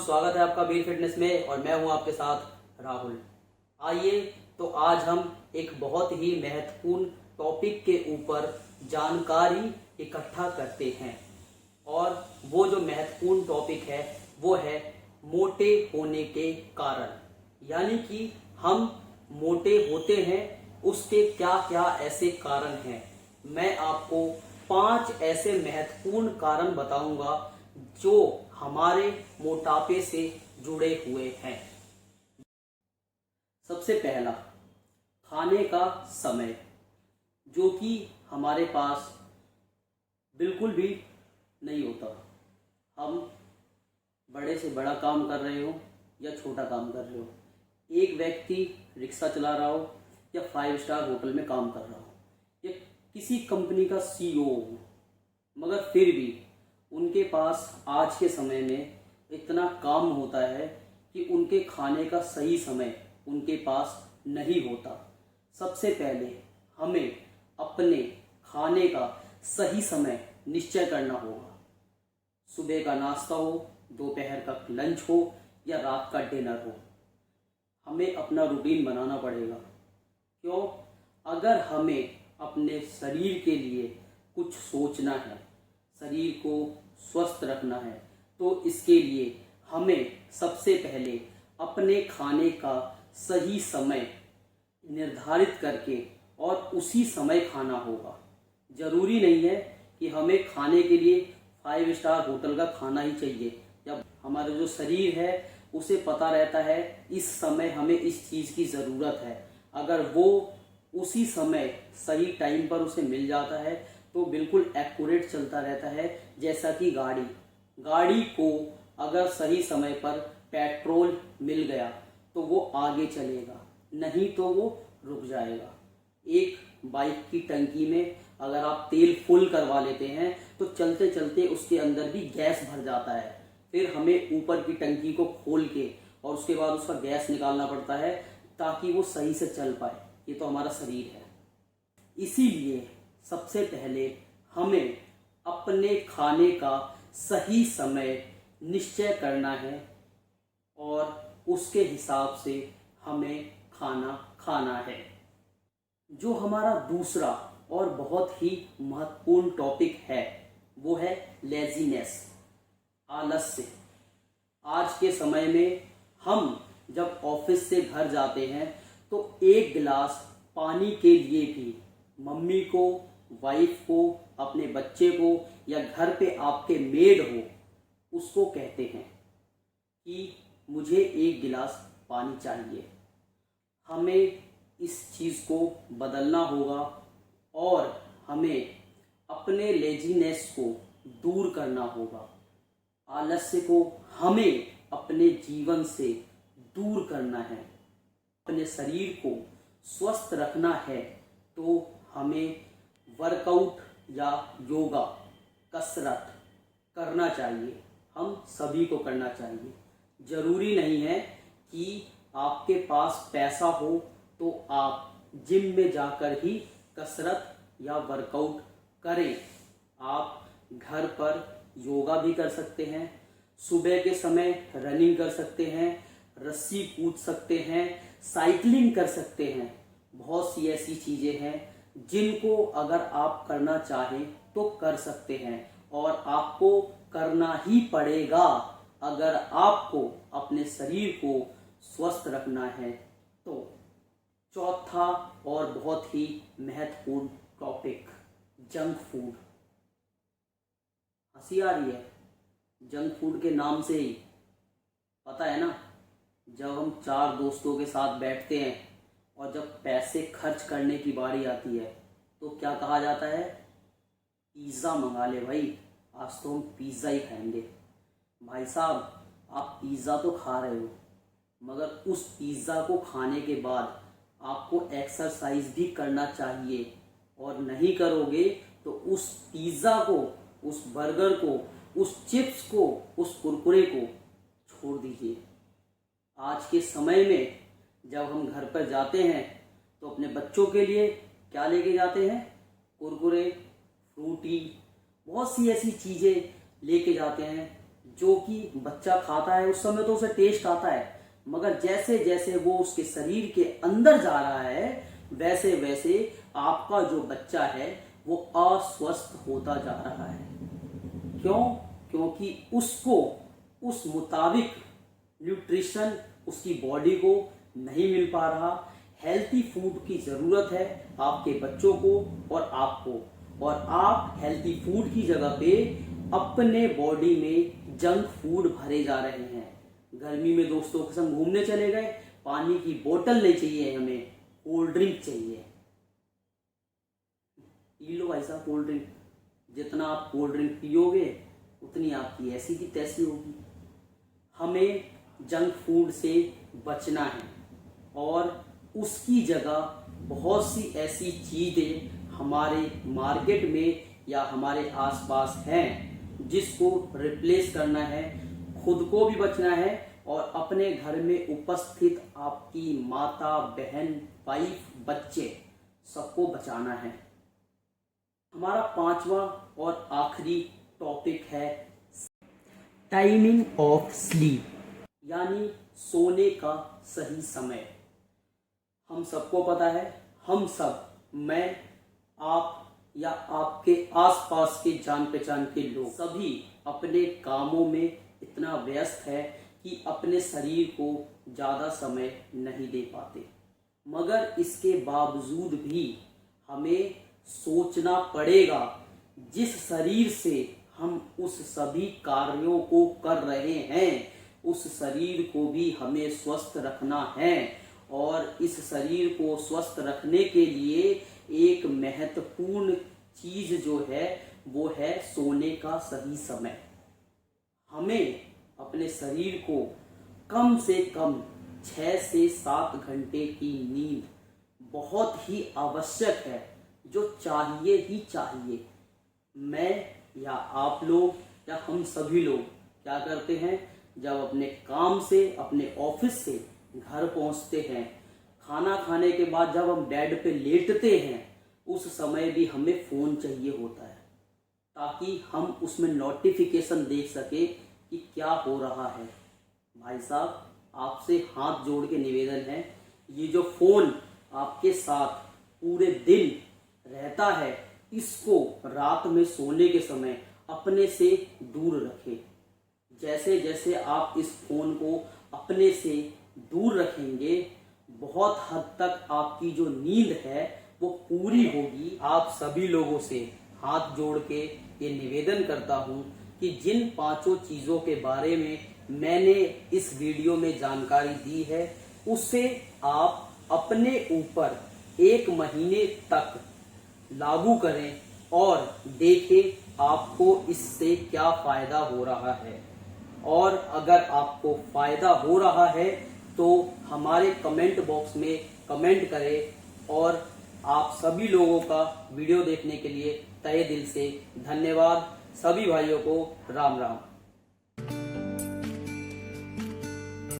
स्वागत है आपका वीर फिटनेस में और मैं हूं आपके साथ राहुल। आइए तो आज हम एक बहुत ही महत्वपूर्ण टॉपिक के ऊपर जानकारी इकट्ठा करते हैं और वो जो महत्वपूर्ण टॉपिक है वो है मोटे होने के कारण, यानी कि हम मोटे होते हैं उसके क्या क्या ऐसे कारण हैं। मैं आपको 5 ऐसे महत्वपूर्ण कारण बताऊंगा जो हमारे मोटापे से जुड़े हुए हैं। सबसे पहला, खाने का समय, जो कि हमारे पास बिल्कुल भी नहीं होता। हम बड़े से बड़ा काम कर रहे हो या छोटा काम कर रहे हो, एक व्यक्ति रिक्शा चला रहा हो या 5 स्टार होटल में काम कर रहा हो या किसी कंपनी का CEO हो, मगर फिर भी उनके पास आज के समय में इतना काम होता है कि उनके खाने का सही समय उनके पास नहीं होता। सबसे पहले हमें अपने खाने का सही समय निश्चय करना होगा। सुबह का नाश्ता हो, दोपहर का लंच हो या रात का डिनर हो, हमें अपना रूटीन बनाना पड़ेगा। क्यों? अगर हमें अपने शरीर के लिए कुछ सोचना है, शरीर को स्वस्थ रखना है, तो इसके लिए हमें सबसे पहले अपने खाने का सही समय निर्धारित करके और उसी समय खाना होगा। जरूरी नहीं है कि हमें खाने के लिए 5 स्टार होटल का खाना ही चाहिए। जब हमारा जो शरीर है उसे पता रहता है इस समय हमें इस चीज़ की ज़रूरत है, अगर वो उसी समय सही टाइम पर उसे मिल जाता है तो बिल्कुल एक्यूरेट चलता रहता है। जैसा कि गाड़ी को अगर सही समय पर पेट्रोल मिल गया तो वो आगे चलेगा, नहीं तो वो रुक जाएगा। एक बाइक की टंकी में अगर आप तेल फुल करवा लेते हैं तो चलते चलते उसके अंदर भी गैस भर जाता है, फिर हमें ऊपर की टंकी को खोल के और उसके बाद उसका गैस निकालना पड़ता है ताकि वो सही से चल पाए। ये तो हमारा शरीर है। इसीलिए सबसे पहले हमें अपने खाने का सही समय निश्चय करना है और उसके हिसाब से हमें खाना खाना है। जो हमारा दूसरा और बहुत ही महत्वपूर्ण टॉपिक है वो है लेजीनेस, आलस्य। आज के समय में हम जब ऑफिस से घर जाते हैं तो एक गिलास पानी के लिए भी मम्मी को, वाइफ को, अपने बच्चे को या घर पे आपके मेड हो उसको कहते हैं कि मुझे 1 गिलास पानी चाहिए। हमें इस चीज़ को बदलना होगा और हमें अपने लेजीनेस को दूर करना होगा। आलस्य को हमें अपने जीवन से दूर करना है। अपने शरीर को स्वस्थ रखना है तो हमें वर्कआउट या योगा, कसरत करना चाहिए। हम सभी को करना चाहिए। जरूरी नहीं है कि आपके पास पैसा हो तो आप जिम में जाकर ही कसरत या वर्कआउट करें। आप घर पर योगा भी कर सकते हैं, सुबह के समय रनिंग कर सकते हैं, रस्सी कूद सकते हैं, साइकिलिंग कर सकते हैं। बहुत सी ऐसी चीज़ें हैं जिनको अगर आप करना चाहें तो कर सकते हैं और आपको करना ही पड़ेगा अगर आपको अपने शरीर को स्वस्थ रखना है तो। चौथा और बहुत ही महत्वपूर्ण टॉपिक, जंक फूड। हंसी आ रही है? जंक फूड के नाम से ही पता है ना, जब हम 4 दोस्तों के साथ बैठते हैं और जब पैसे खर्च करने की बारी आती है तो क्या कहा जाता है? पिज़्ज़ा मंगा ले भाई, आज तो हम पिज़्ज़ा ही खाएंगे। भाई साहब, आप पिज़्ज़ा तो खा रहे हो मगर उस पिज़्ज़ा को खाने के बाद आपको एक्सरसाइज भी करना चाहिए, और नहीं करोगे तो उस पिज़्ज़ा को, उस बर्गर को, उस चिप्स को, उस कुरकुरे को छोड़ दीजिए। आज के समय में जब हम घर पर जाते हैं तो अपने बच्चों के लिए क्या लेके जाते हैं? कुरकुरे, फ्रूटी, बहुत सी ऐसी चीज़ें लेके जाते हैं जो कि बच्चा खाता है उस समय तो उसे टेस्ट आता है, मगर जैसे जैसे वो उसके शरीर के अंदर जा रहा है वैसे वैसे आपका जो बच्चा है वो अस्वस्थ होता जा रहा है। क्यों? क्योंकि उसको उस मुताबिक न्यूट्रिशन उसकी बॉडी को नहीं मिल पा रहा। हेल्थी फूड की जरूरत है आपके बच्चों को और आपको, और आप हेल्थी फूड की जगह पे अपने बॉडी में जंक फूड भरे जा रहे हैं। गर्मी में दोस्तों के संग घूमने चले गए, पानी की बोतल नहीं चाहिए हमें, कोल्ड ड्रिंक चाहिए। पी लो भाई साहब कोल्ड ड्रिंक, जितना आप कोल्ड ड्रिंक पियोगे उतनी आपकी ऐसी की तैसी होगी। हमें जंक फूड से बचना है और उसकी जगह बहुत सी ऐसी चीजें हमारे मार्केट में या हमारे आसपास हैं जिसको रिप्लेस करना है। खुद को भी बचना है और अपने घर में उपस्थित आपकी माता, बहन, वाइफ, बच्चे सबको बचाना है। हमारा पांचवा और आखिरी टॉपिक है टाइमिंग ऑफ स्लीप, यानी सोने का सही समय। हम सबको पता है, हम सब, मैं, आप या आपके आसपास के जान पहचान के लोग सभी अपने कामों में इतना व्यस्त है कि अपने शरीर को ज़्यादा समय नहीं दे पाते। मगर इसके बावजूद भी हमें सोचना पड़ेगा, जिस शरीर से हम उस सभी कार्यों को कर रहे हैं उस शरीर को भी हमें स्वस्थ रखना है। और इस शरीर को स्वस्थ रखने के लिए एक महत्वपूर्ण चीज जो है वो है सोने का सही समय। हमें अपने शरीर को कम से कम 6 से 7 घंटे की नींद बहुत ही आवश्यक है, जो चाहिए ही चाहिए। मैं या आप लोग या हम सभी लोग क्या करते हैं, जब अपने काम से, अपने ऑफिस से घर पहुंचते हैं, खाना खाने के बाद जब हम बेड पे लेटते हैं उस समय भी हमें फोन चाहिए होता है ताकि हम उसमें नोटिफिकेशन देख सके कि क्या हो रहा है। भाई साहब आपसे हाथ जोड़ के निवेदन है, ये जो फोन आपके साथ पूरे दिन रहता है इसको रात में सोने के समय अपने से दूर रखें। जैसे जैसे आप इस फोन को अपने से दूर रखेंगे बहुत हद तक आपकी जो नींद है वो पूरी होगी। आप सभी लोगों से हाथ जोड़ के ये निवेदन करता हूँ कि जिन 5 चीज़ों के बारे में मैंने इस वीडियो में जानकारी दी है उसे आप अपने ऊपर 1 महीने तक लागू करें और देखें आपको इससे क्या फायदा हो रहा है। और अगर आपको फायदा हो रहा है तो हमारे कमेंट बॉक्स में कमेंट करें। और आप सभी लोगों का वीडियो देखने के लिए तहे दिल से धन्यवाद। सभी भाइयों को राम राम।